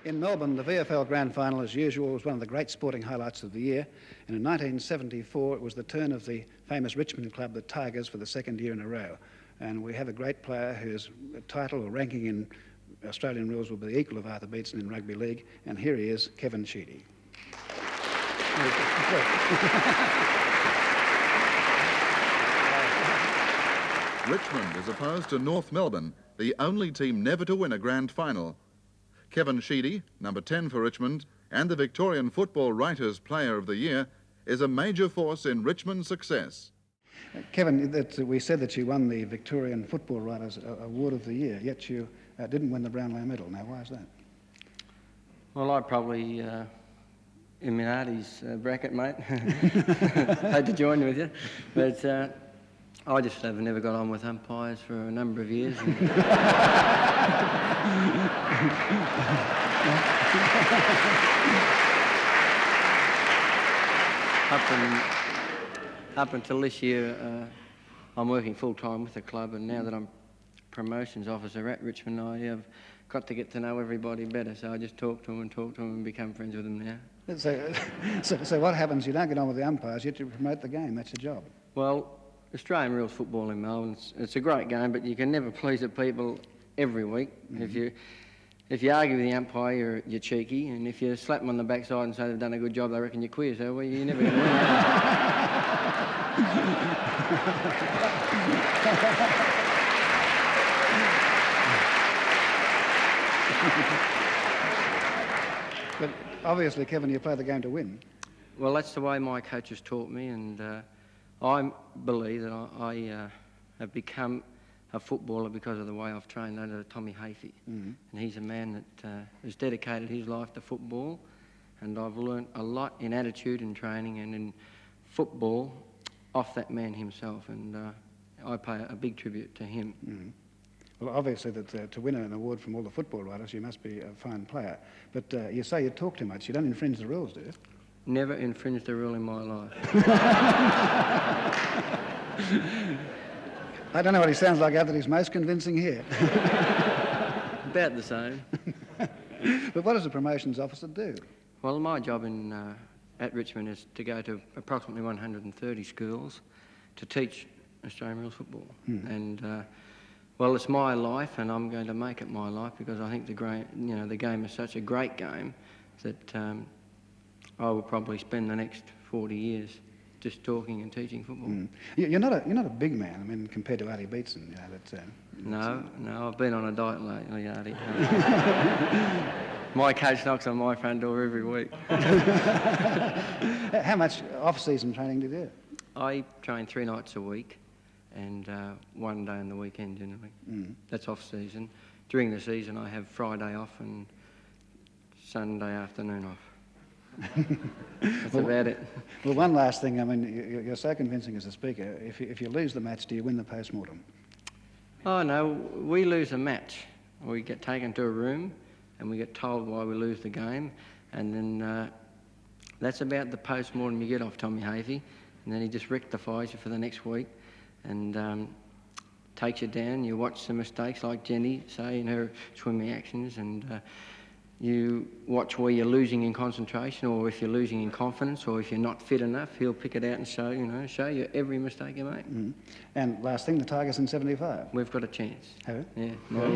In Melbourne, the VFL Grand Final, as usual, was one of the great sporting highlights of the year. And in 1974, it was the turn of the famous Richmond club, the Tigers, for the second year in a row. And we have a great player whose title or ranking in Australian rules will be the equal of Arthur Beetson in rugby league. And here he is, Kevin Sheedy. Richmond is opposed to North Melbourne, the only team never to win a grand final. Kevin Sheedy, number 10 for Richmond, and the Victorian Football Writers' Player of the Year, is a major force in Richmond's success. Kevin, we said that you won the Victorian Football Writers' Award of the Year, yet you didn't win the Brownlow Medal. Now, why is that? Well, I probably, in Minardi's bracket, mate, had to join with you. But I just have never got on with umpires for a number of years. Up until this year, I'm working full-time with the club, and now that I'm promotions officer at Richmond, I have got to get to know everybody better, so I just talk to them and become friends with them now. So what happens? You don't get on with the umpires, you have to promote the game. That's your job. Well, Australian rules football in Melbourne, it's a great game, but you can never please the people every week. Mm-hmm. If you argue with the umpire, you're cheeky, and if you slap them on the backside and say they've done a good job, they reckon you're queer, so well, you're never going to win. But obviously, Kevin, you play the game to win. Well, that's the way my coaches taught me, and I believe that I have become a footballer because of the way I've trained under Tommy Hafey. Mm-hmm. And he's a man that has dedicated his life to football, and I've learnt a lot in attitude and training and in football off that man himself, and I pay a big tribute to him. Mm-hmm. Well, obviously, to win an award from all the football writers, you must be a fine player. But you say you talk too much. You don't infringe the rules, do you? Never infringed a rule in my life. I don't know what he sounds like after he's most convincing here. About the same. But what does a promotions officer do? Well, my job at Richmond is to go to approximately 130 schools to teach Australian rules football. Mm. And well, it's my life, and I'm going to make it my life because I think the game is such a great game that I will probably spend the next 40 years just talking and teaching football. Mm. You're not a big man, I mean, compared to Artie Beetson. You know, No, I've been on a diet lately, Artie. My coach knocks on my front door every week. How much off-season training do you do? I train 3 nights a week and 1 day on the weekend generally. Mm. That's off-season. During the season, I have Friday off and Sunday afternoon off. That's about it. Well, one last thing. I mean, you're so convincing as a speaker. If you lose the match, do you win the post-mortem? Oh, no. We lose a match. We get taken to a room and we get told why we lose the game. And then that's about the post-mortem you get off Tommy Hafey. And then he just rectifies you for the next week and takes you down. You watch the mistakes like Jenny say in her swimming actions, and you watch where you're losing in concentration, or if you're losing in confidence, or if you're not fit enough, he'll pick it out and show you every mistake you make. Mm. And last thing, the Tigers in 75. We've got a chance. Have you? Yeah.